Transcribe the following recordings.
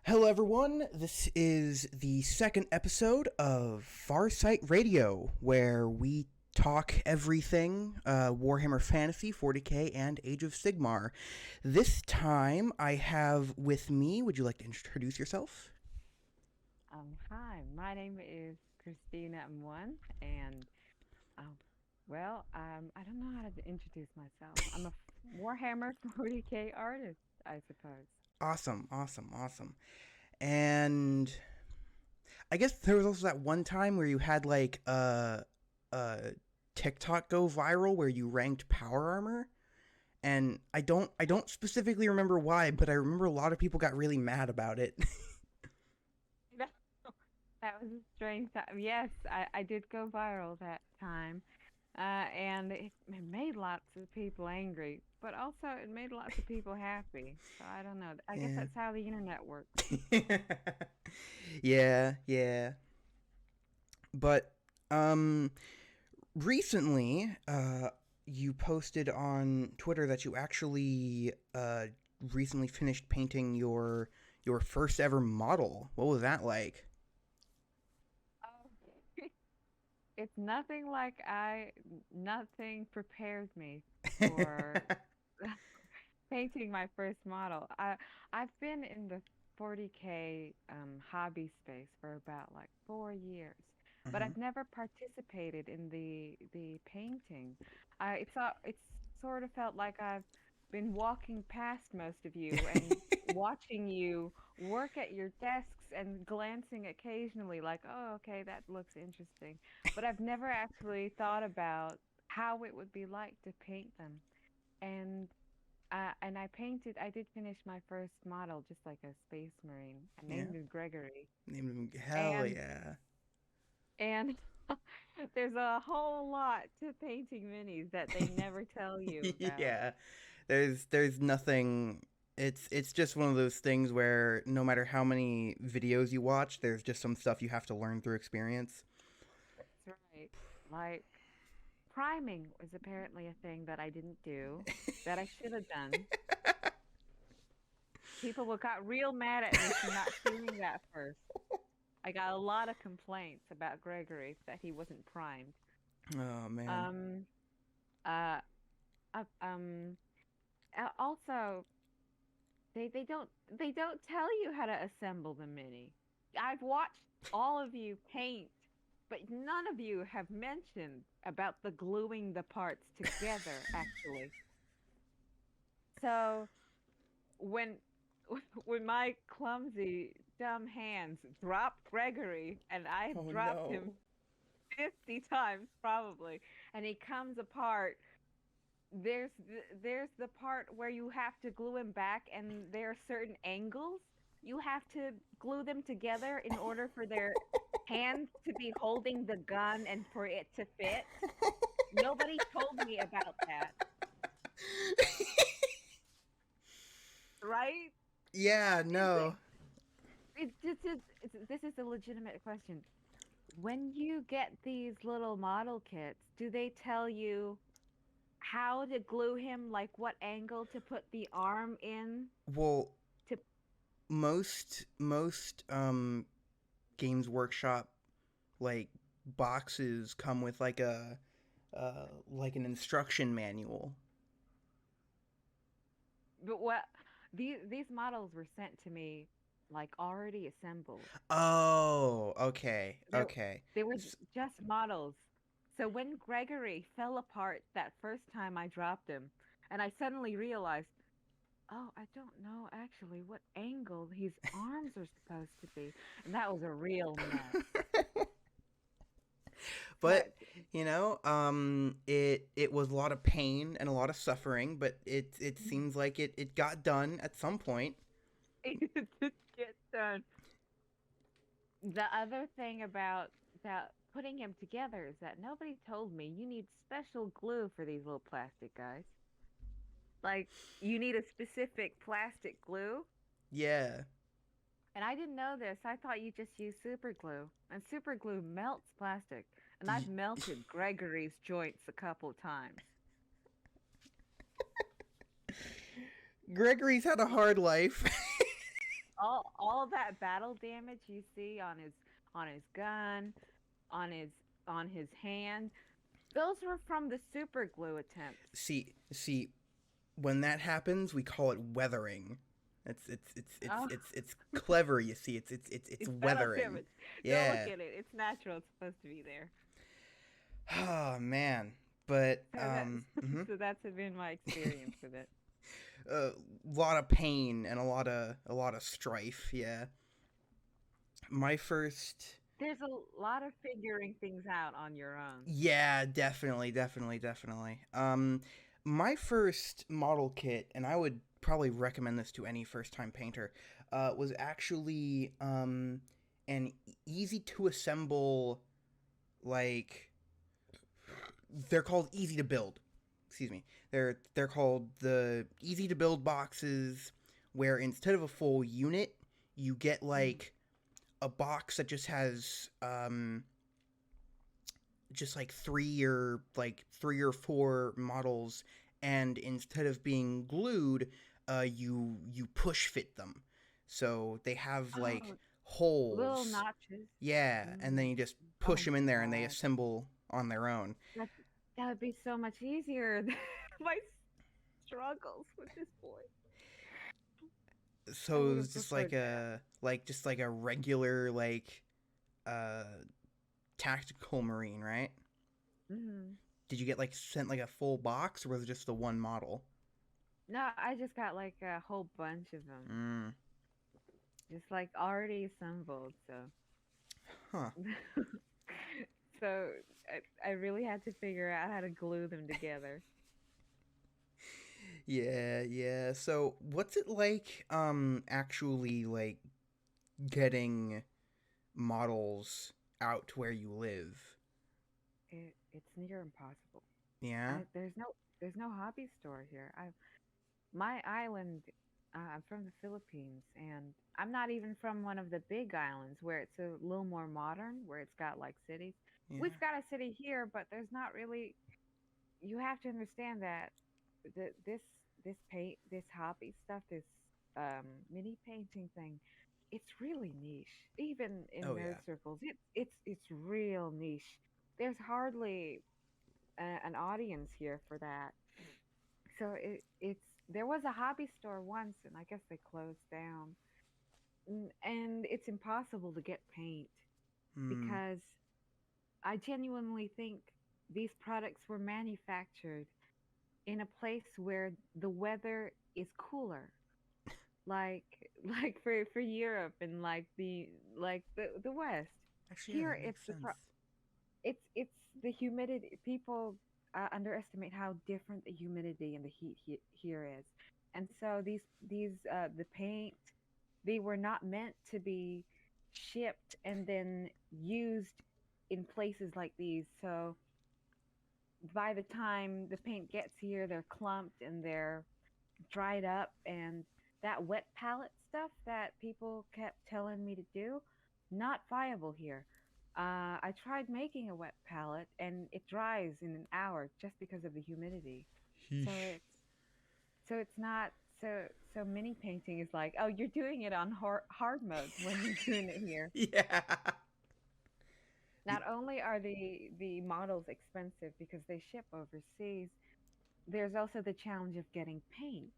Hello, everyone. This is the second episode of Farsight Radio, where we talk everything Warhammer Fantasy, 40k, and Age of Sigmar. This time, I have with me, would you like to introduce yourself? Hi, my name is Kristina Amuan, and I don't know how to introduce myself. I'm a Warhammer 40k artist, I suppose. Awesome. And I guess there was also that one time where you had like a TikTok go viral where you ranked power armor. And I don't specifically remember why, but I remember a lot of people got really mad about it. That that was a strange time. Yes, I did go viral that time, and it made lots of people angry, but also it made lots of people happy. So I don't know. I guess Yeah. that's how the internet works. Yeah. But um recently you posted on Twitter that you actually recently finished painting your first ever model. What was that like? Oh, it's nothing like nothing prepares me for painting my first model. I've been in the 40K hobby space for about like 4 years, but Mhm. I've never participated in the painting. It's sort of felt like I've been walking past most of you and watching you work at your desks and glancing occasionally like, oh, okay, that looks interesting. But I've never actually thought about how it would be like to paint them. And I did finish my first model, just like a space marine. I Yeah. named him Gregory. Named him. Hell And yeah. and there's a whole lot to painting minis that they never tell you about. Yeah. There's nothing. It's just one of those things where no matter how many videos you watch, there's just some stuff you have to learn through experience. That's right. Like priming was apparently a thing that I didn't do, that I should have done. Got real mad at me for not doing that first. I got a lot of complaints about Gregory that he wasn't primed. Oh man. Um, uh, uh, um, Also, they don't tell you how to assemble the mini. I've watched all of you paint, but none of you have mentioned about the gluing the parts together, actually. So when when my clumsy, dumb hands dropped Gregory, and I Oh dropped him no. 50 times probably, and he comes apart, there's the part where you have to glue him back, and there are certain angles you have to glue them together in order for their hands to be holding the gun and for it to fit. Nobody told me about that, right? Yeah, It's no. this is a legitimate question. When you get these little model kits, do they tell you how to glue him, like what angle to put the arm in Well, to most Games Workshop like boxes come with like an instruction manual. but what these models were sent to me like already assembled. Oh, okay. They Okay. they were just models. So when Gregory fell apart that first time I dropped him, and I suddenly realized, oh, I don't know actually what angle his arms are supposed to be, and that was a real mess. But But it was a lot of pain and a lot of suffering, but it seems like it got done at some point. it just gets done. The other thing about putting him together is that nobody told me you need special glue for these little plastic guys. Like you need a specific plastic glue. Yeah. And I didn't know this. I thought you just use super glue. And super glue melts plastic. And I've Y- melted Gregory's joints a couple times. Gregory's had a hard life. All all that battle damage you see on his gun, on his on his hand, those were from the super glue attempts. See, when that happens, we call it weathering. Oh, It's clever. You see, it's it's battle weathering. damage. Don't look Yeah. at it. It's natural. It's supposed to be there. Oh man, but So that's so that's been my experience with it. a lot of pain and a lot of strife. Yeah. My first. There's a lot of figuring things out on your own. Yeah, definitely. My first model kit, and I would probably recommend this to any first-time painter, was actually an easy to assemble, like they're called easy to build. Excuse me. They're called the easy to build boxes, where instead of a full unit, you get like a box that just has just like three or four models, and instead of being glued, you push fit them, so they have like Oh, little holes. notches. Yeah, and then Mm. you just Oh push them my in there, and they God. assemble on their own. That that would be so much easier than my struggles with this boy. I So would it's have just like preferred that. a regular uh tactical marine, right? Hmm. Did you get like sent like a full box, or was it just the one model? No, I just got like a whole bunch of them, Mm. just like already assembled. So, Huh. so I really had to figure out how to glue them together. Yeah. So, what's it like actually like getting models out to where you live? It's near impossible. Yeah? There's no hobby store here. My island. I'm from the Philippines, and I'm not even from one of the big islands where it's a little more modern, where it's got like cities. Yeah. We've got a city here, but there's not really. You have to understand that this paint, this hobby stuff, this mini painting thing, it's really niche. Even in Oh nerd yeah. circles, it's real niche. There's hardly an audience here for that. So it's there was a hobby store once, and I guess they closed down. And it's impossible to get paint Hmm. because I genuinely think these products were manufactured in a place where the weather is cooler, like for Europe and like the West. Actually, yeah, Here that makes sense. it's the humidity. People underestimate how different the humidity and the heat here is, and so the paint, they were not meant to be shipped and then used in places like these. So by the time the paint gets here, they're clumped and they're dried up, and that wet palette stuff that people kept telling me to do, not viable here. I tried making a wet palette and it dries in an hour just because of the humidity. So Sheesh. it's not so mini painting is like, oh, you're doing it on hard mode when you're doing it here. Yeah. Not only are the models expensive because they ship overseas, there's also the challenge of getting paint.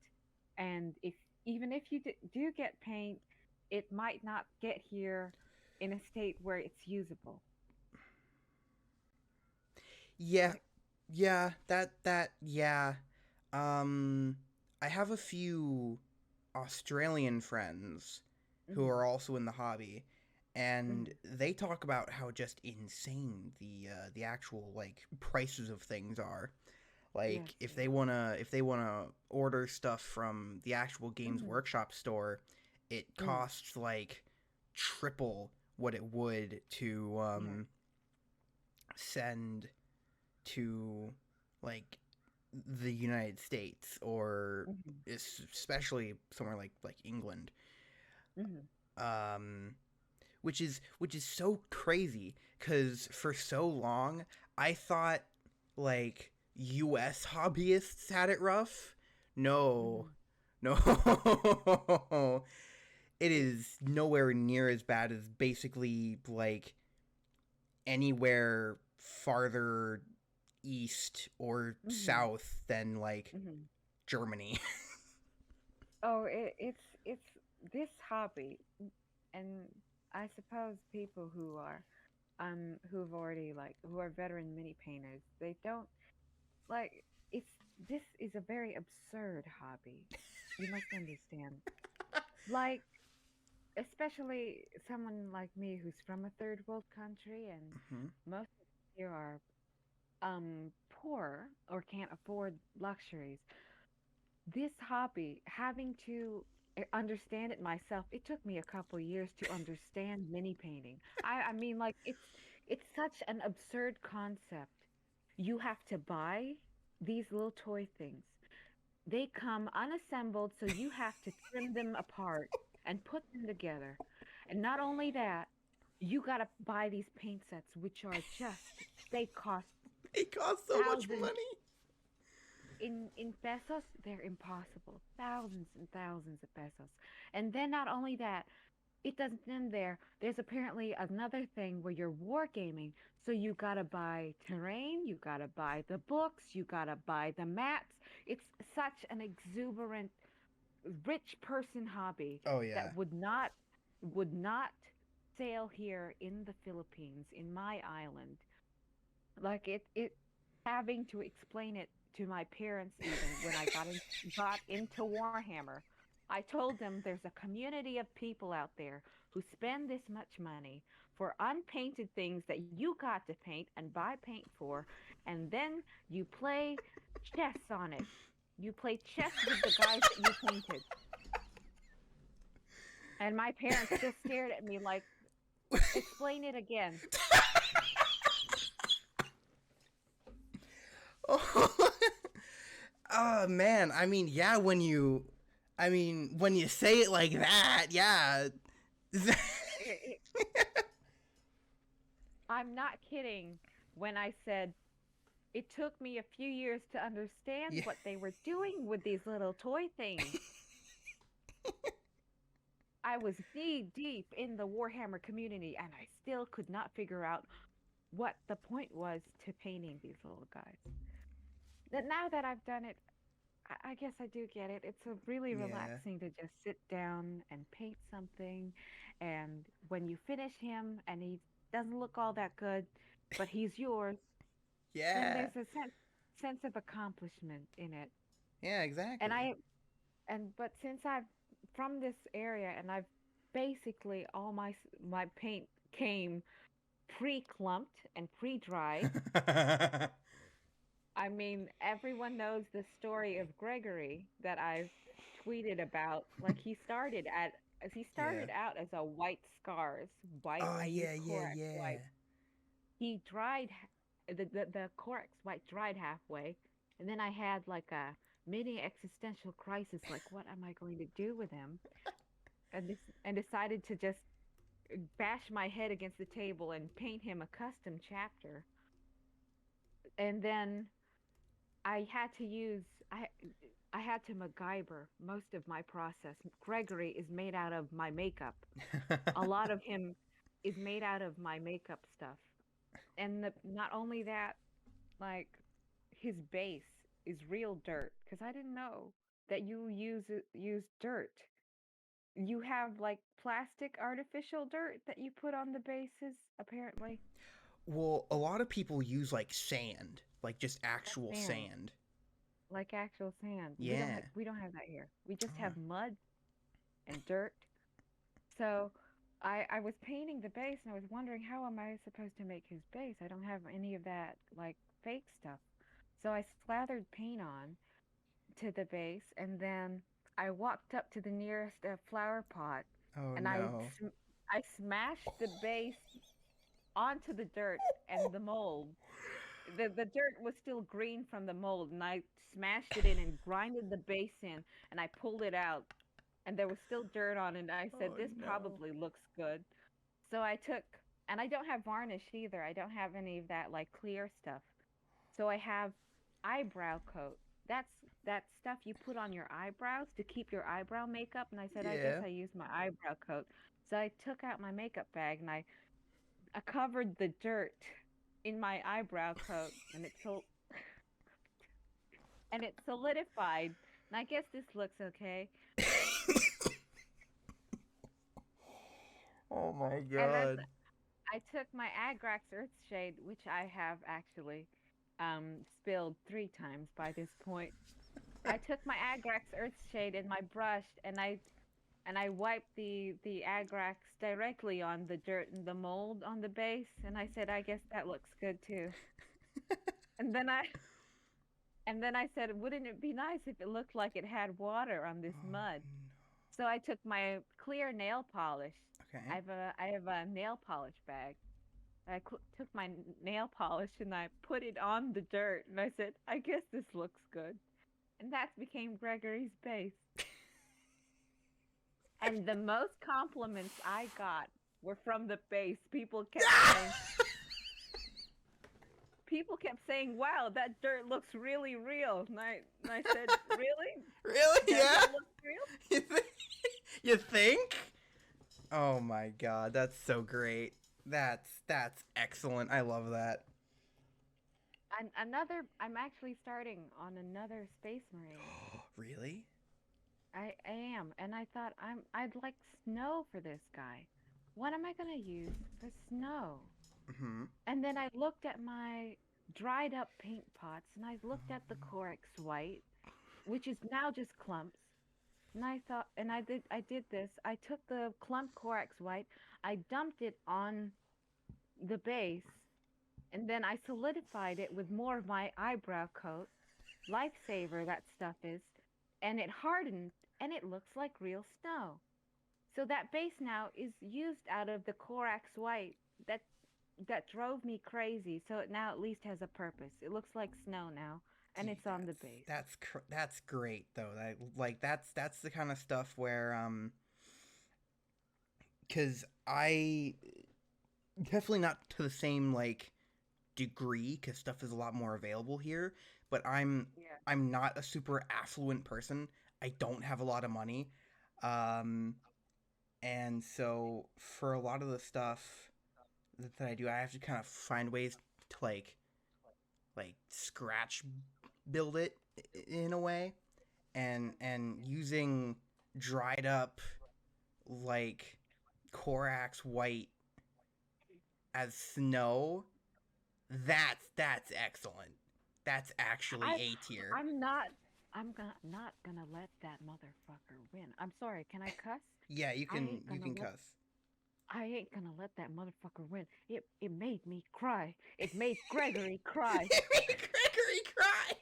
And if even if you do get paint, it might not get here in a state where it's usable. Yeah. Yeah, yeah. Um I have a few Australian friends who Hmm. are also in the hobby, and Hmm. they talk about how just insane the actual like prices of things are. Yes, Like yes. if they wanna order stuff from the actual Games Hmm. Workshop store, it Mm. costs like triple what it would to Yes. send to like the United States, or Hmm. especially somewhere like England. Hmm. Um, which is so crazy, because for so long I thought like U.S. hobbyists had it rough. No, Hmm. no, it is nowhere near as bad as basically like anywhere farther east or Mhm. south than like Mhm. Germany. Oh, it's this hobby, and I suppose people who've already like who are veteran mini painters, they don't like it's this is a very absurd hobby. You must understand. Like especially someone like me who's from a third world country, and Hmm. most of us here are poor or can't afford luxuries. This hobby, having to understand it myself, it took me a couple years to understand mini painting. I mean, like it's such an absurd concept. You have to buy these little toy things. They come unassembled, so you have to trim them apart and put them together. And not only that, you gotta buy these paint sets, which are just they cost It costs so much thousands money. in pesos, they're impossible. Thousands and thousands of pesos. And then not only that, it doesn't end there. There's apparently another thing where you're wargaming. So you gotta buy terrain, you gotta buy the books, you gotta buy the mats. It's such an exuberant, rich person hobby Oh that yeah. would not sail here in the Philippines, in my island. Like it having to explain it to my parents even when I got into Warhammer. I told them there's a community of people out there who spend this much money for unpainted things that you got to paint and buy paint for, and then you play chess on it. You play chess with the guys that you painted. And my parents just stared at me like, explain it again. Oh, oh man. When you say it like that, yeah. I- I'm not kidding when I said it took me a few years to understand Yeah. what they were doing with these little toy things. I was knee deep in the Warhammer community and I still could not figure out what the point was to painting these little guys. That now that I've done it, I guess I do get it. It's a really Yeah. relaxing to just sit down and paint something. And when you finish him and he doesn't look all that good, but he's yours, then Yeah. there's a sense of accomplishment in it. Yeah, And exactly. I and but since I've from this area and I've basically all my paint came pre-clumped and pre-dried. I mean, everyone knows the story of Gregory that I've tweeted about. Like he Yeah. started out as a white scars, white. Oh I yeah, used yeah, Corax yeah. white. He the Corax white dried halfway, and then I had like a mini existential crisis. Like, what am I going to do with him? And decided to just bash my head against the table and paint him a custom chapter. And then I had to use I had to MacGyver most of my process. Gregory is made out of my makeup. A lot of him is made out of my makeup stuff. And not only that, like his base is real dirt because I didn't know that you use dirt. You have like plastic artificial dirt that you put on the bases apparently. Well, a lot of people use like sand, like just Like actual sand, sand. like actual sand. Yeah. We don't have that here. We just Oh. have mud and dirt. So I was painting the base and I was wondering how am I supposed to make his base? I don't have any of that like fake stuff. So I slathered paint on to the base and then I walked up to the nearest flower pot Oh and no. I smashed the base onto the dirt and the mold. The dirt was still green from the mold and I smashed it in and grinded the base in and I pulled it out and there was still dirt on it and I said Oh this no. probably looks good. So I took and I don't have varnish either. I don't have any of that like clear stuff. So I have eyebrow coat. That's that stuff you put on your eyebrows to keep your eyebrow makeup. And I said, I guess Yeah. I used my eyebrow coat. So I took out my makeup bag and I covered the dirt in my eyebrow coat, and it solidified. And I guess this looks okay. Oh my And then god. I took my Agrax Earthshade, which I have actually spilled 3 times by this point. I took my Agrax Earthshade and my brush, and I wiped the Agrax directly on the dirt and the mold on the base, and I said, I guess that looks good too. And then I said, wouldn't it be nice if it looked like it had water on this Oh, mud? So I took my clear nail polish. okay. I have a nail polish bag. Took my nail polish and I put it on the dirt, and I said, I guess this looks good. And that became Gregory's base. And the most compliments I got were from the base. People kept saying, "Wow, that dirt looks really real." And I said, "Really? Really? Does Yeah? it look real?" You think? You think? Oh my god, that's so great. That's excellent. I love that. And I'm actually starting on another Space Marine. Really? I am, and I thought I'd like snow for this guy. What am I gonna use for snow? Mhm. And then I looked at my dried up paint pots, and I looked at the Corex white, which is now just clumps. And I thought, and I did this. I took the clump Corex white, I dumped it on the base, and then I solidified it with more of my eyebrow coat, lifesaver that stuff is, and it hardened, and it looks like real snow. So that base now is used out of the Corax white that that drove me crazy. So it now at least has a purpose. It looks like snow now, and Gee, it's on the base. that's great though. That's the kind of stuff where cuz I definitely not to the same like degree cuz stuff is a lot more available here, but Yeah. I'm not a super affluent person. I don't have a lot of money. Um and so for a lot of the stuff that I do, I have to kind of find ways to like scratch build it in a way, and using dried up like Corax white as snow. That's excellent. That's actually I A tier. I'm not not gonna let that motherfucker win. I'm sorry. Can I cuss? Yeah, I ain't you gonna can let cuss. I ain't gonna let that motherfucker win. It made me cry. It made Gregory cry. It made Gregory cry.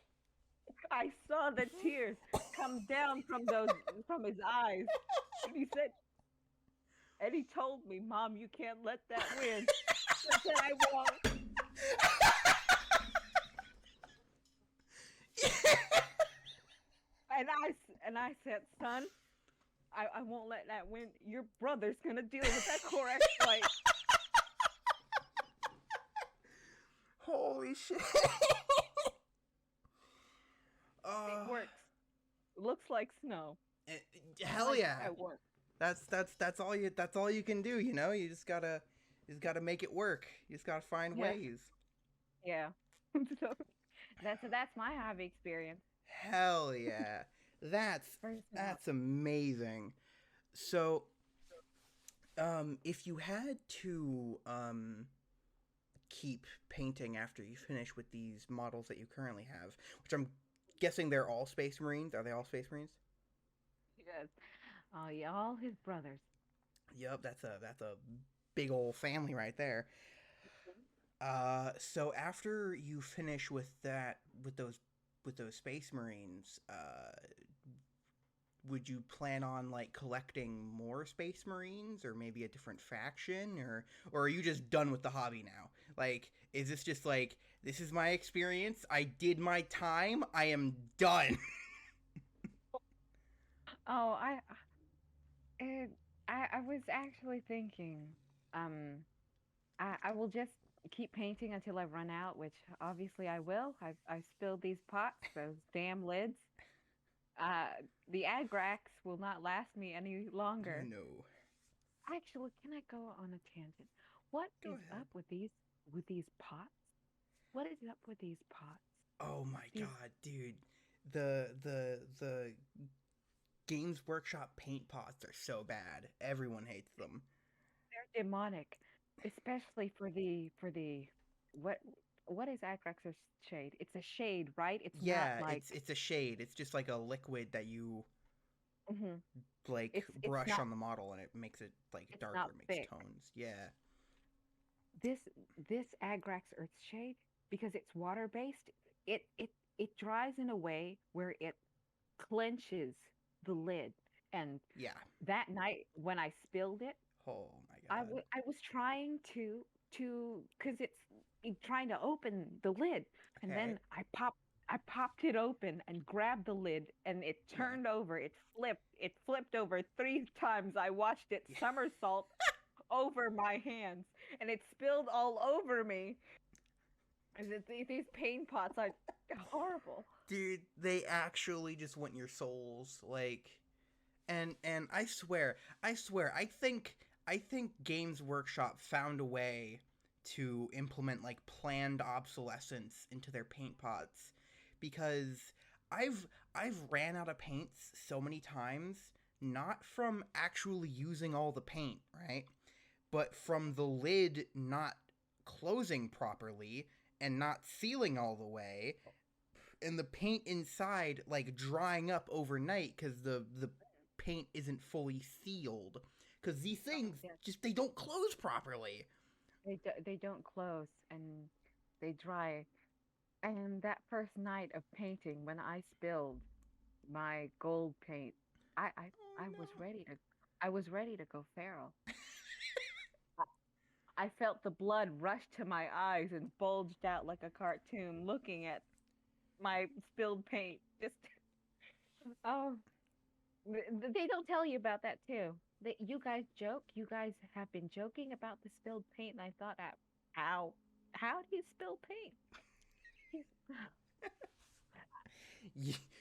I saw the tears come down from his eyes. And he said, and he told me, "Mom, you can't let that win." I said, "I won't." And I said, "Son, I won't let that win. Your brother's gonna deal with that Corex fight. Holy shit. It uh, works. Looks like snow. hell Like yeah. at work." That's all you can do, you know? You just gotta make it work. You just gotta find Yeah, ways. yeah. So that's my hobby experience. Hell yeah. First out. That's amazing. So, if you had to keep painting after you finish with these models that you currently have, which I'm guessing they're all Space Marines. Are they all Space Marines? Yes. Oh yeah, all his brothers. Yup, that's a big old family right there. So after you finish with that, with those Space Marines, would you plan on like collecting more Space Marines or maybe a different faction, or are you just done with the hobby now? Like, is this just like this is my experience? I did my time. I am done. Oh, it, I was actually thinking, um, I will just keep painting until I run out, which obviously I will. I spilled these pots, those damn lids. Uh, the Agrax will not last me any longer. No. Actually, can I go on a tangent? What Go is ahead. up with these pots? What is up with these pots? Oh my These god, dude. The Games Workshop paint pots are so bad. Everyone hates them. they're demonic, especially for the what what is Agrax's shade? It's a shade, right? It's not Yeah, like it's a shade. It's just like a liquid that you mhm. like It's brush not on the model and it makes it like it's not darker, makes thick. tones. Yeah. This this Agrax Earthshade, because it's water based, it dries in a way where it clenches the lid. And Yeah. that night when I spilled it, Oh my god. I was trying to because it's trying to open the lid, and Okay. then I popped it open and grabbed the lid, and it Yeah. turned over. It flipped over 3 times. I watched it Yeah. somersault over my hands, and it spilled all over me. These paint pots are horrible. Dude, they actually just want your souls. Like, and I think Games Workshop found a way to implement like planned obsolescence into their paint pots because I've I've ran out of paints so many times, not from actually using all the paint, right? But from the lid not closing properly and not sealing all the way, and the paint inside like drying up overnight because the paint isn't fully sealed, because these Oh, things yes. just they don't close properly. They don't close and they dry. And that first night of painting, when I spilled my gold paint, I I, Oh I was no. ready to I was ready to go feral. I felt the blood rush to my eyes and bulged out like a cartoon looking at my spilled paint. Just oh, they don't tell you about that too. You guys joke. You guys have been joking about the spilled paint, and I thought, how how do you spill paint?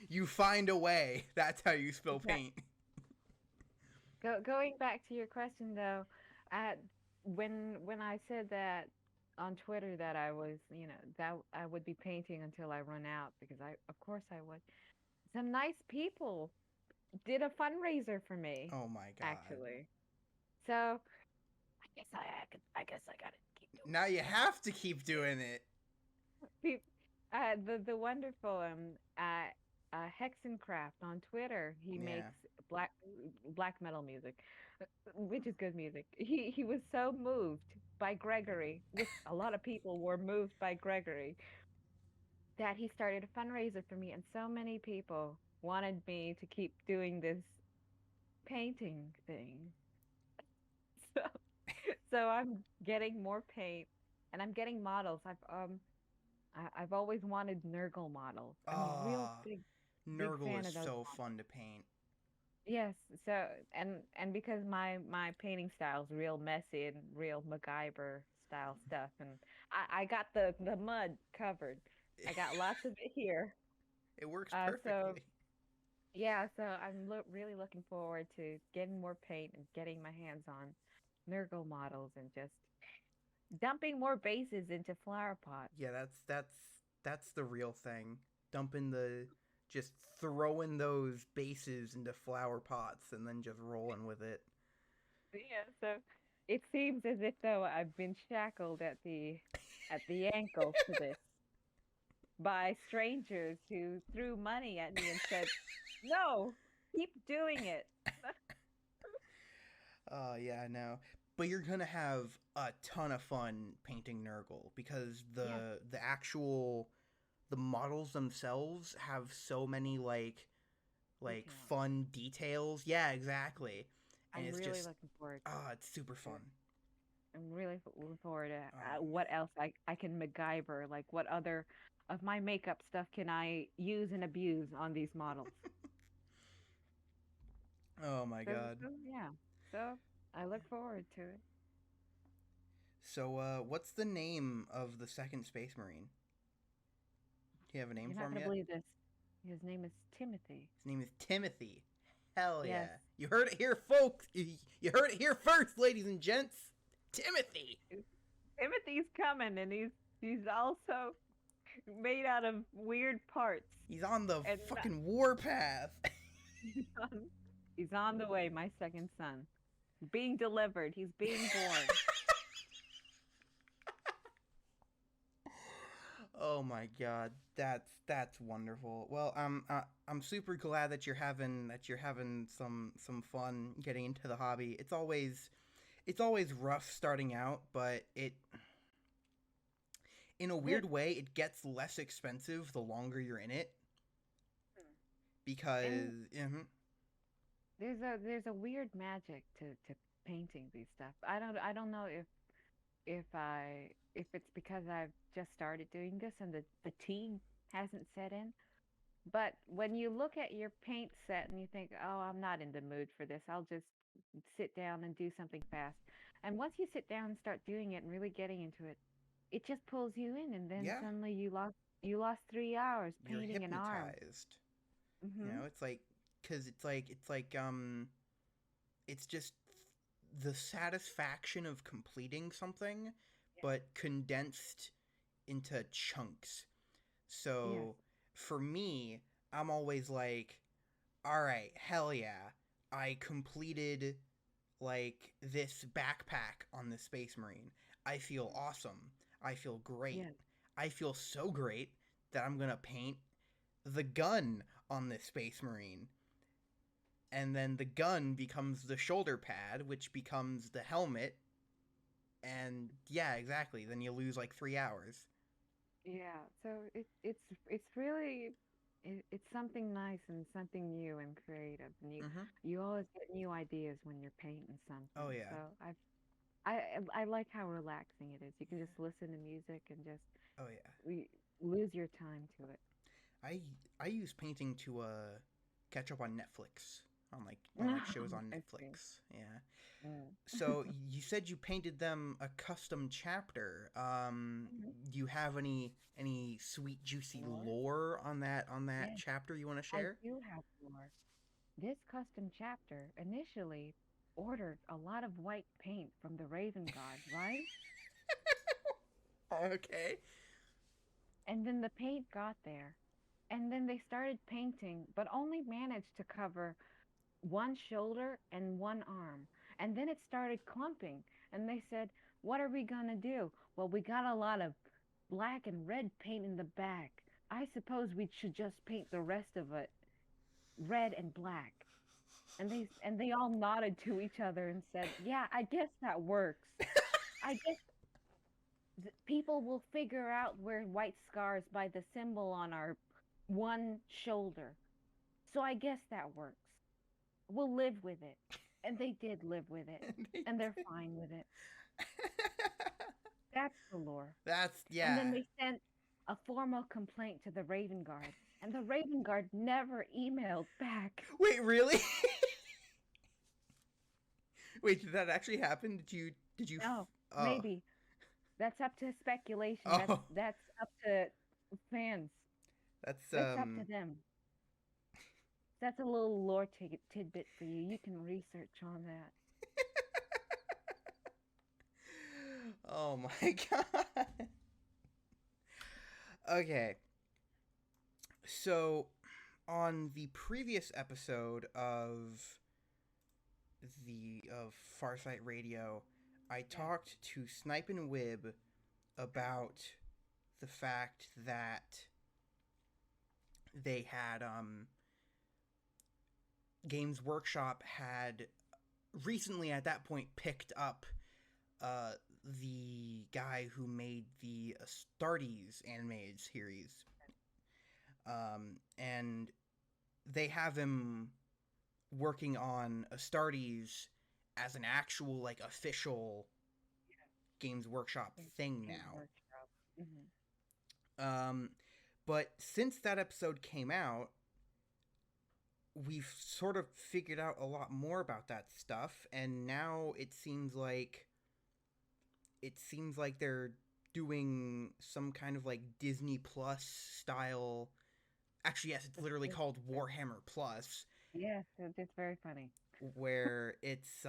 You find a way. That's how you spill Exactly. paint. Going back to your question though, at when I said that on Twitter that I was, that I would be painting until I run out because of course I would. Some nice people did a fundraiser for me, Oh my god. actually. So I guess I gotta keep Now you have to keep doing it. doing it. The wonderful Hexencraft on Twitter. He Yeah. makes black black metal music, which is good music. He was so moved by Gregory, which a lot of people were moved by Gregory, that he started a fundraiser for me, and so many people wanted me to keep doing this painting thing. So so I'm getting more paint, and I'm getting models. I've always wanted Nurgle models. I'm a real Ah, big Nurgle fan is of those so models. fun to paint. Yes, so and because my painting style is real messy and real MacGyver style stuff, and I got the mud covered. I got lots of it here. It works So perfectly. yeah, so I'm really looking forward to getting more paint and getting my hands on Nurgle models and just dumping more bases into flower pots. Yeah, that's the real thing. Dumping the just throwing those bases into flower pots and then just rolling with it. Yeah, so it seems as if though I've been shackled at the ankle to this by strangers who threw money at me and said, "No, keep doing it." Oh yeah, I know. But you're gonna have a ton of fun painting Nurgle because Yes, the models themselves have so many like details. fun details. Yeah, exactly. And I'm it's really just looking forward it's super to fun. it. I'm really looking forward to Um, what else I can MacGyver, like what other of my makeup stuff can I use and abuse on these models. oh my god. Yeah, so I look forward to it. So what's the name of the second Space Marine? Do you have a name You're for not him gonna yet? believe this. His name is Timothy. His name is Timothy. Hell yeah. Yes. You heard it here, folks. You heard it here first, ladies and gents. Timothy. Timothy's coming, and he's also made out of weird parts. He's on the And fucking warpath. he's on the way, my second son. Being delivered. He's being born. Oh my god, that's wonderful. Well, I'm super glad that you're having some fun getting into the hobby. It's always rough starting out, but in a weird way it gets less expensive the longer you're in it. Because there's a weird magic to painting these stuff. I don't know if it's because I've just started doing this and the fatigue hasn't set in. But when you look at your paint set and you think, oh, I'm not in the mood for this, I'll just sit down and do something fast. And once you sit down and start doing it and really getting into it, it just pulls you in, and then suddenly you lost 3 hours you're painting an arm. hypnotized. Mm-hmm. You know, it's like, because it's just the satisfaction of completing something, but condensed into chunks. So for me, I'm always like, all right, hell yeah, I completed like this backpack on the Space Marine. I feel awesome. I feel great. I feel so great that I'm gonna paint the gun on this Space Marine. And then the gun becomes the shoulder pad, which becomes the helmet. And yeah, exactly. Then you lose like 3 hours. Yeah, so it's really it's something nice and something new and creative, and you always get new ideas when you're painting something. Oh yeah. So I like how relaxing it is. You can just listen to music and just lose your time to it. I use painting to catch up on Netflix, on like shows on Netflix. Yeah. So you said you painted them a custom chapter. Do you have any sweet juicy lore on that chapter you want to share? I do have lore. This custom chapter initially ordered a lot of white paint from the Raven God, right? Okay. And then the paint got there. And then they started painting, but only managed to cover one shoulder and one arm. And then it started clumping. And they said, what are we going to do? Well, we got a lot of black and red paint in the back. I suppose we should just paint the rest of it red and black. And they all nodded to each other and said, yeah, I guess that works. I guess people will figure out we're white scars by the symbol on our one shoulder. So I guess that works. We'll live with it. And they did live with it. And they're fine with it. That's the lore. And then they sent a formal complaint to the Raven Guard. And the Raven Guard never emailed back. Wait, really? Wait, did that actually happen? Did you? No, maybe. That's up to speculation. That's up to fans. That's up to them. That's a little lore tidbit for you. You can research on that. Oh my god. Okay. So, on the previous episode of Farsight Radio, I talked to Snipe and Wib about the fact that they had Games Workshop had recently at that point picked up the guy who made the Astartes animated series, and they have him working on Astartes as an actual like official Games Workshop thing now. But since that episode came out, we've sort of figured out a lot more about that stuff, and now it seems like they're doing some kind of like Disney Plus style Actually, yes, it's literally called Warhammer Plus, Yes, it's very funny. where it's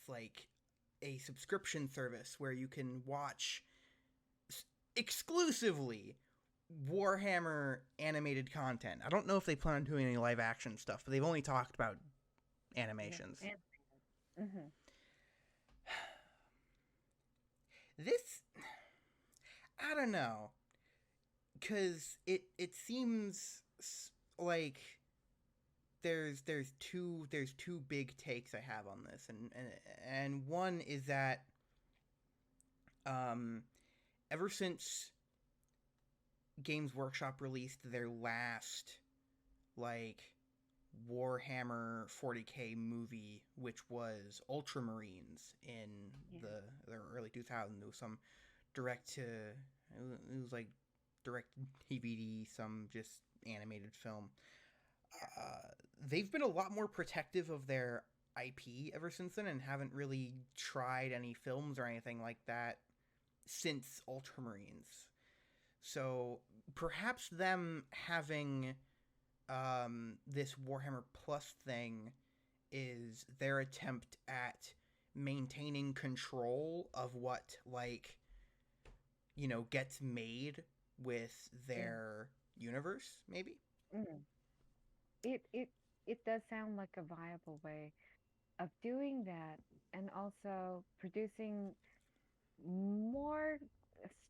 like a subscription service where you can watch exclusively Warhammer animated content. I don't know if they plan on doing any live action stuff, but they've only talked about animations. Yeah. Mm-hmm. This, I don't know, because it seems like there's two big takes I have on this, and one is that ever since Games Workshop released their last like Warhammer 40K movie, which was Ultramarines in the early 2000s. It was some direct to it was like direct DVD, some just animated film. They've been a lot more protective of their IP ever since then, and haven't really tried any films or anything like that since Ultramarines. So perhaps them having this Warhammer Plus thing is their attempt at maintaining control of what, like, gets made with their universe, maybe. Mm. It does sound like a viable way of doing that, and also producing more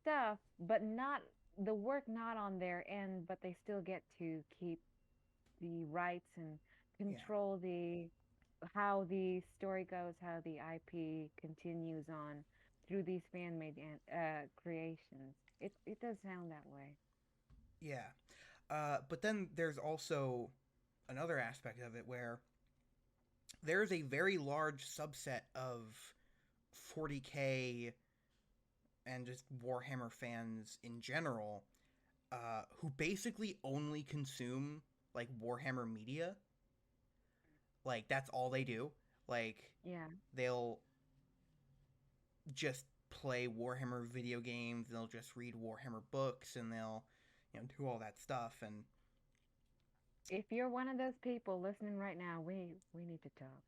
stuff, but not the work not on their end, but they still get to keep the rights and Yeah. control the how the story goes, how the IP continues on through these fan-made creations. It does sound that way. Yeah. But then there's also another aspect of it where there's a very large subset of 40K and just Warhammer fans in general who basically only consume like Warhammer media. Like that's all they do. Like Yeah. they'll just play Warhammer video games, and they'll just read Warhammer books, and they'll do all that stuff. And If you're one of those people listening right now, we need to talk.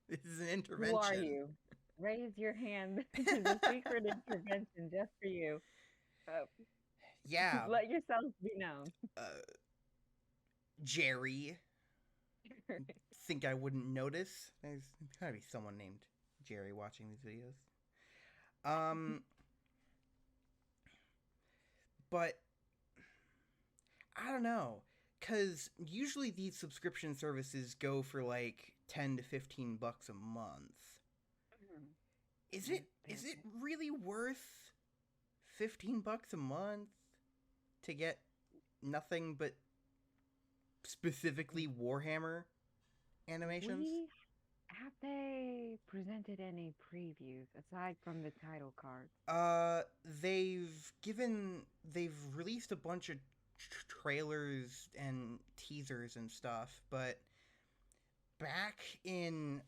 This is an Who are intervention. you? Raise your hand. This is a secret intervention just for you. Uh, Yeah. let yourself be known. Jerry. Think I wouldn't notice? There's gotta be someone named Jerry watching these videos. But I don't know, cause usually these subscription services go for like $10 to $15 a month. Is it really worth $15 a month to get nothing but specifically Warhammer animations? Have they presented any previews aside from the title card? They've released a bunch of trailers and teasers and stuff, but back in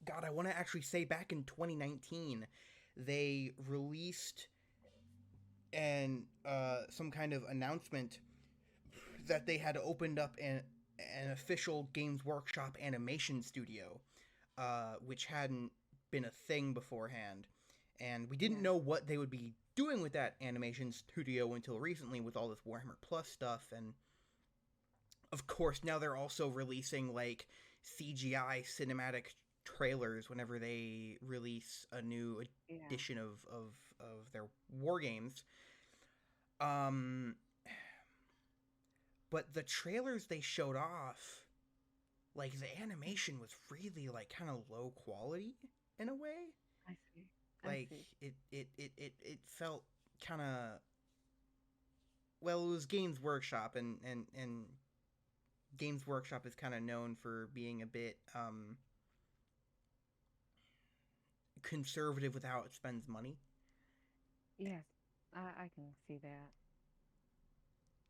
God, I want to actually say back in 2019, they released some kind of announcement that they had opened up an official Games Workshop animation studio, which hadn't been a thing beforehand, and we didn't know what they would be doing with that animation studio until recently with all this Warhammer Plus stuff. And of course now they're also releasing like CGI cinematic trailers whenever they release a new edition of their war games. But the trailers they showed off, like the animation was really like kind of low quality in a way. I see. Like it felt kind of, well, it was Games Workshop, and Games Workshop is kind of known for being a bit conservative with how it spends money. Yes, I can see that.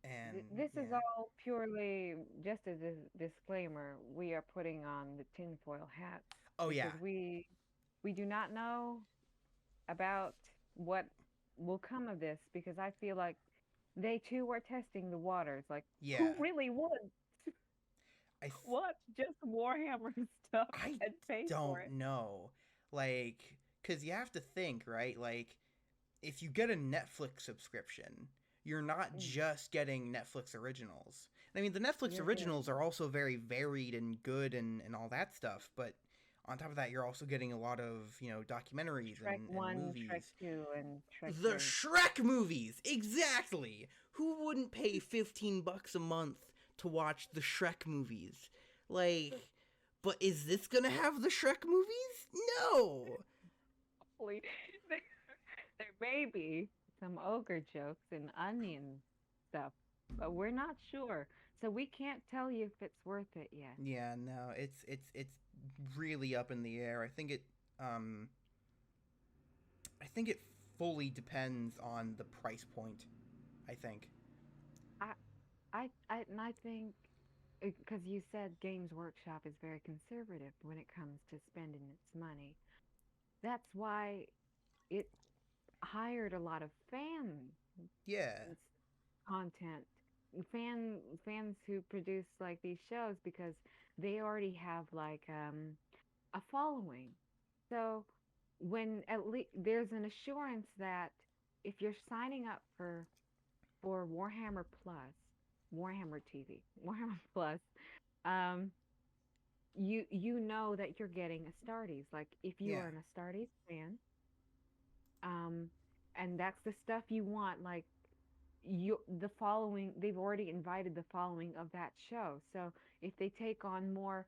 And This is all purely just as a disclaimer. We are putting on the tinfoil hat oh yeah, because we do not know about what will come of this because I feel like they too are testing the waters. Like, who Yeah. really would I th- watch just Warhammer stuff I and pay for don't it? know. Like, cuz you have to think, right? Like if you get a Netflix subscription, you're not Mm, just getting Netflix originals. I mean, the Netflix you're originals getting are also very varied and good and all that stuff, but on top of that, you're also getting a lot of, documentaries Shrek and 1, Shrek movies. 2, and Shrek The 3. Shrek movies! Exactly! Who wouldn't pay $15 a month to watch the Shrek movies? Like, but is this gonna have the Shrek movies? No! Hopefully, there, there may be some ogre jokes and onion stuff, but we're not sure. So we can't tell you if it's worth it yet. Yeah, no, it's really up in the air. Um I think it fully depends on the price point, I think. I, and I think because you said Games Workshop is very conservative when it comes to spending its money. That's why it hired a lot of fans Yeah. content fans who produce like these shows because they already have like a following. So when at least there's an assurance that if you're signing up for Warhammer Plus, Warhammer TV, Warhammer Plus, um, you know that you're getting Astartes. Like if you Yeah. are an Astartes fan, um, and that's the stuff you want, like the following they've already invited the following of that show. So if they take on more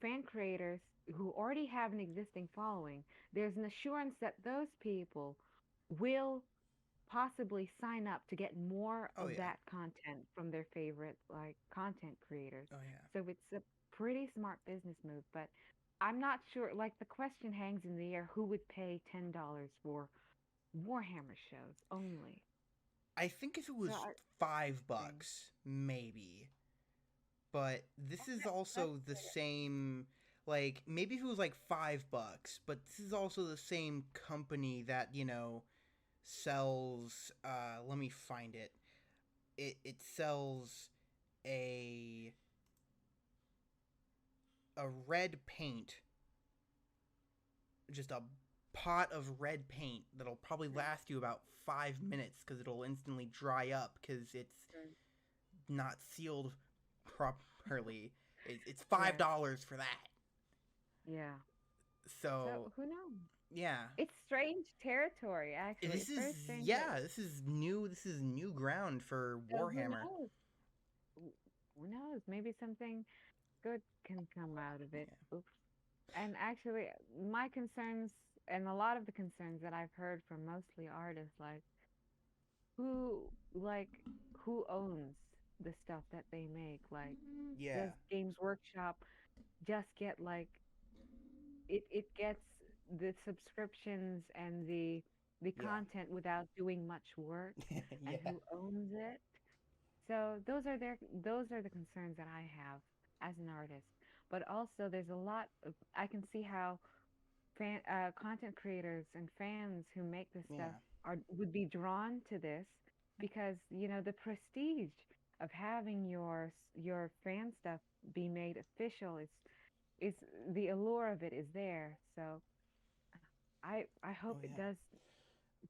fan creators who already have an existing following, there's an assurance that those people will possibly sign up to get more Oh of yeah. that content from their favorite like content creators. Oh yeah. So it's a pretty smart business move, but I'm not sure, like the question hangs in the air, who would pay $10 for Warhammer shows only? I think if it So was I five think bucks, maybe. But this is that's also the same, like, maybe if it was like $5, but this is also the same company that, sells let me find it. It sells a a red paint, just a pot of red paint that'll probably last you about 5 minutes because it'll instantly dry up because it's mm, not sealed properly. It's yes, $5 for that. yeah. So So who knows? yeah, It's strange territory, actually. this It's is very strange that yeah, this is new. This is new ground for so who Warhammer. knows? Wh- Who knows? Maybe something good can come out of it. Yeah, Oops. And actually, my concerns and a lot of the concerns that I've heard from mostly artists, who like who owns the stuff that they make? Like, yeah, does Games Workshop just get like it gets the subscriptions and the yeah, content without doing much work, and yeah, who owns it? So those are the concerns that I have as an artist. But also there's a lot of, I can see how content creators and fans who make this stuff yeah, are would be drawn to this because the prestige of having your fan stuff be made official is the allure of it is there. So I oh hope it yeah. does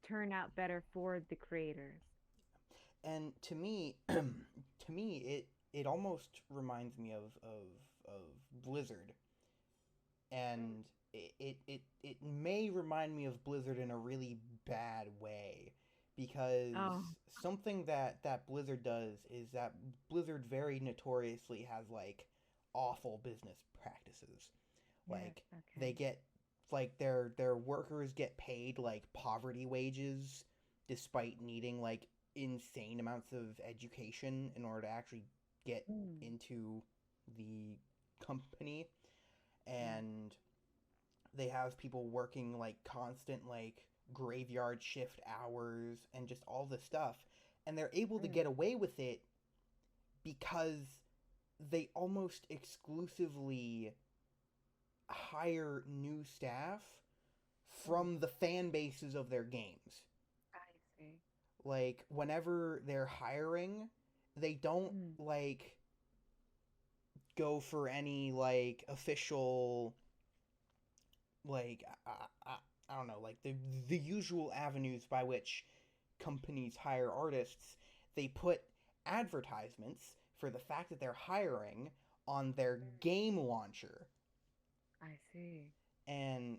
turn out better for the creators. And to me, to me, it almost reminds me of Blizzard, and it may remind me of Blizzard in a really bad way, because Oh, something that Blizzard does is that Blizzard very notoriously has like awful business practices. yes, Like they okay. get like their workers get paid like poverty wages despite needing like insane amounts of education in order to actually get Mm, into the company, yes. and they have people working like constant like graveyard shift hours and just all this stuff, and they're able to Mm, get away with it because they almost exclusively hire new staff Mm, from the fan bases of their games. I see. Like whenever they're hiring, they don't Mm, like go for any like official like I don't know, like the usual avenues by which companies hire artists. They put advertisements for the fact that they're hiring on their mm, game launcher, I see. and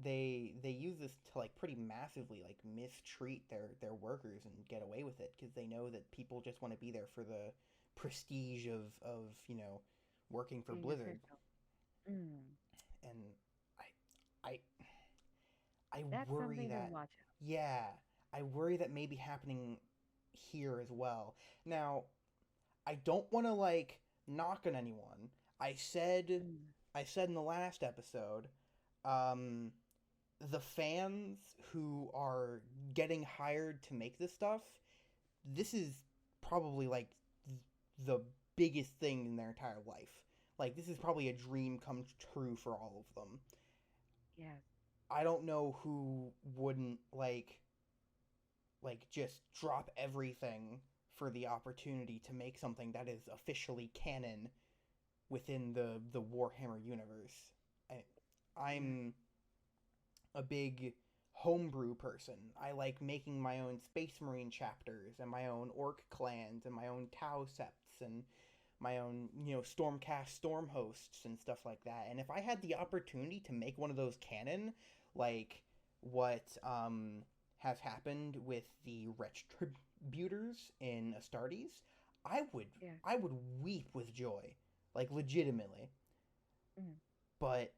they use this to like pretty massively like mistreat their workers and get away with it because they know that people just want to be there for the prestige of working for Being Blizzard. official. Mm, And I I I that's worry something to that, watch yeah, I worry that may be happening here as well. Now, I don't want to like knock on anyone. I out. said I said in the last episode, um the fans who are getting hired to make this stuff, this is probably like the biggest thing in their entire life. Like this is probably a dream come true for all of them. Yes. I don't know who wouldn't like just drop everything for the opportunity to make something that is officially canon within the Warhammer universe. I, Yeah. I'm a big homebrew person. I like making my own Space Marine chapters and my own Orc clans and my own Tau septs and my own, Stormcast storm hosts and stuff like that. And if I had the opportunity to make one of those canon, like what has happened with the Retributors in Astartes, I would Yeah. I would weep with joy, like legitimately. Mm. But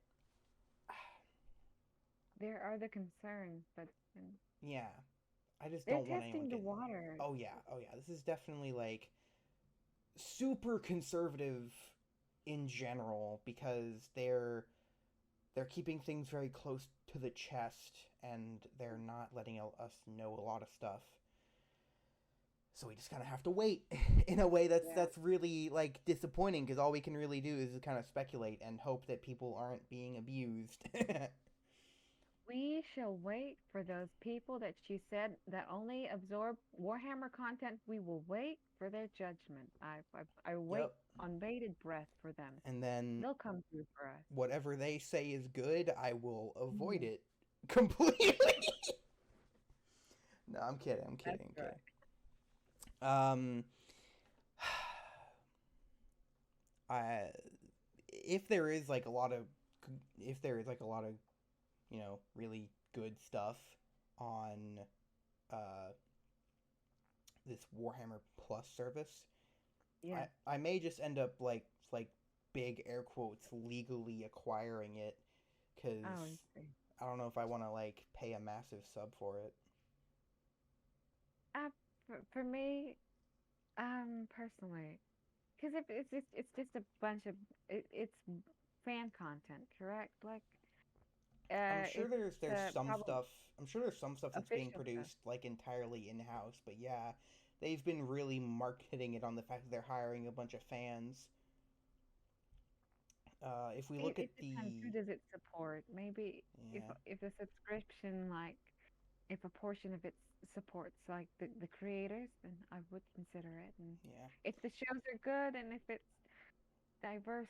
There are the concerns, but yeah, I just they're don't want anyone testing the getting. waters. Oh yeah, this is definitely like super conservative in general because they're keeping things very close to the chest and they're not letting us know a lot of stuff. So we just kind of have to wait in a way Yeah. that's really like disappointing because all we can really do is kind of speculate and hope that people aren't being abused. We shall wait for those people that she said that only absorb Warhammer content. We will wait for their judgment. I wait Yep. on bated breath for them. And then They'll come through for us. whatever they say is good, I will avoid Mm, it completely. No, I'm kidding. I'm that's kidding. I'm right. kidding. Um, I if there is like a lot of if there is like a lot of really good stuff on uh this Warhammer Plus service, Yeah. I may just end up like big air quotes legally acquiring it Oh, because I see. I don't know if I want to like pay a massive sub for it. Uh, for me, personally, because if it's just a bunch of it's fan content, correct? Like, I'm sure it's there's some probably stuff. I'm sure there's some stuff that's being official stuff. produced like entirely in house, but yeah, they've been really marketing it on the fact that they're hiring a bunch of fans. If we It look it at depends. Who the does it support? Maybe yeah, if the subscription, like if a portion of it supports like the creators, then I would consider it. And yeah, if the shows are good and if it's diverse,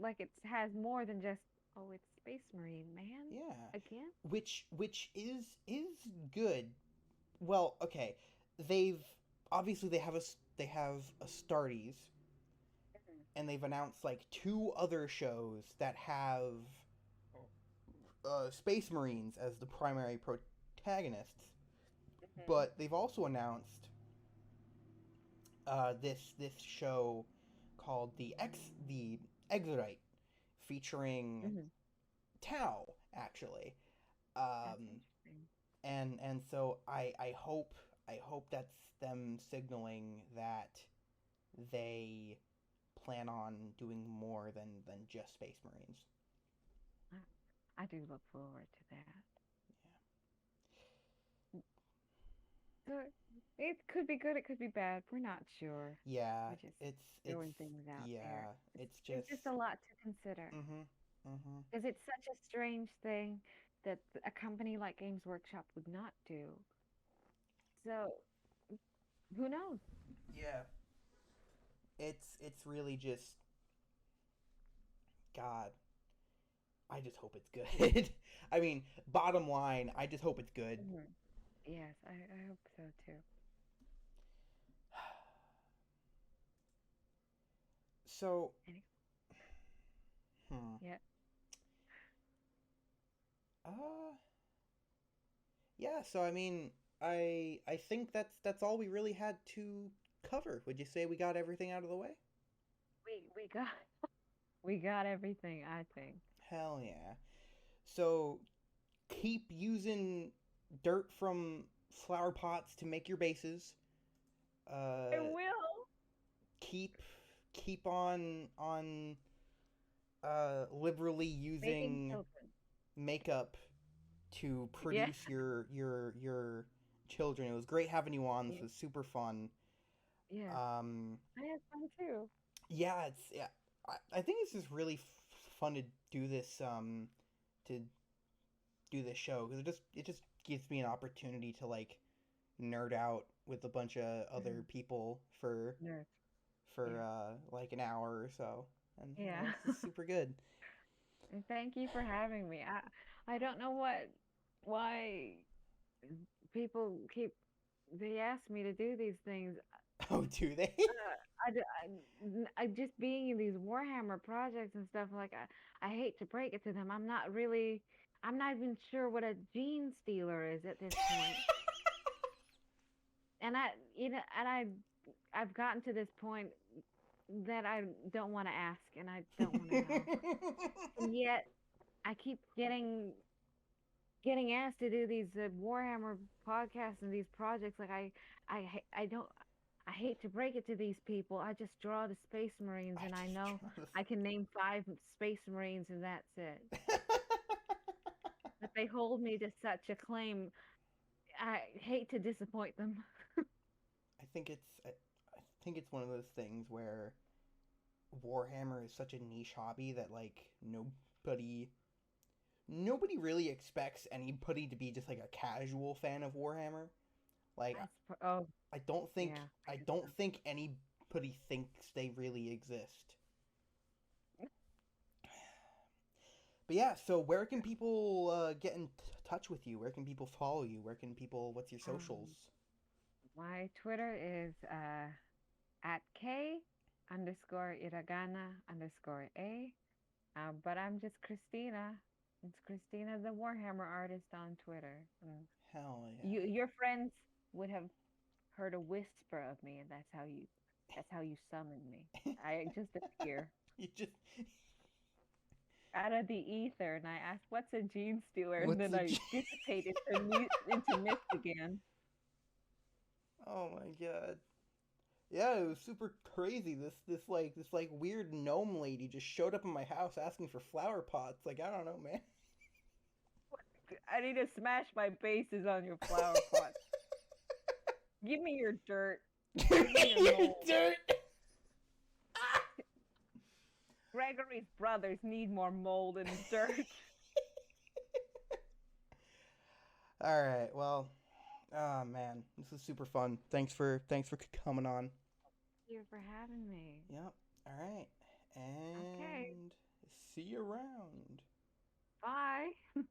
like it has more than just, oh, it's Space Marine, man. yeah, Again? which is good. Well, okay, they've obviously they have Astartes, Mhm. and they've announced like two other shows that have Space Marines as the primary protagonists. Mhm. But they've also announced this show called the Exodite, featuring Mhm. Tau actually, That's um, interesting. and so I hope that's them signaling that they plan on doing more than just Space Marines. I, I do look forward to that. So it could be good, it could be bad. We're not sure. Yeah, We're just it's throwing things out there. yeah, it's It's just just a lot to consider mhm, mhm. because it's such a strange thing. that a company like Games Workshop would not do. So who knows? Yeah. It's really just God. I just hope it's good. I mean, bottom line, I just hope it's good. Mhm. Yes, I hope so too. So, Any- hmm. Yeah. Uh yeah, so I mean, I think that's all we really had to cover. Would you say we got everything out of the way? We got we got everything, I think. Hell yeah. So, keep using dirt from flower pots to make your bases. I Uh will. keep keep on liberally Making using children. makeup to Yeah. produce your children. It was great having you on. This Yeah. was super fun. Yeah. Um, I had fun too. yeah, I think it's just really fun to do this show because it just gives me an opportunity to like nerd out with a bunch of other Hmm. people for Nerd. for Yeah. like an hour or so, and Yeah. this is super good. And thank you for having me. I don't know why people keep they ask me to do these things. Oh, do they? I just being in these Warhammer projects and stuff like I hate to break it to them. I'm not even sure what a gene stealer is at this point. And I've gotten to this point that I don't want to ask and I don't want to know. And yet I keep getting asked to do these Warhammer podcasts and these projects. Like I don't. I hate to break it to these people. I just draw the Space Marines, I and I just know draw I can name 5 Space Marines, and that's it. this. But they hold me to such a claim. I hate to disappoint them. I think it's one of those things where Warhammer is such a niche hobby that like nobody really expects anybody to be just like a casual fan of Warhammer. Like Oh yeah, I I guess don't think anybody thinks they really exist. so. But yeah, so where can people get in touch with you? Where can people follow you? What's your socials? Um, my Twitter is at K underscore Iragana underscore A. But I'm just Christina. It's Christina the Warhammer artist on Twitter. Mm. Hell Your friends would have heard a whisper of me, and that's how you summoned me. yeah. I just appear You just out of the ether, and I ask, "What's a gene stealer?" And what's then the I dissipate into mist again. Oh my god. Yeah, it was super crazy. This weird gnome lady just showed up in my house asking for flower pots. Like, I don't know, man. I need to smash my bases on your flower pot. Give me your dirt. Give Give me me your your mold. dirt. Gregory's brothers need more mold and dirt. All right. Well, oh man, this is super fun. Thanks for coming on. Thank you for having me. Yep. All right. Okay, And see you around. bye.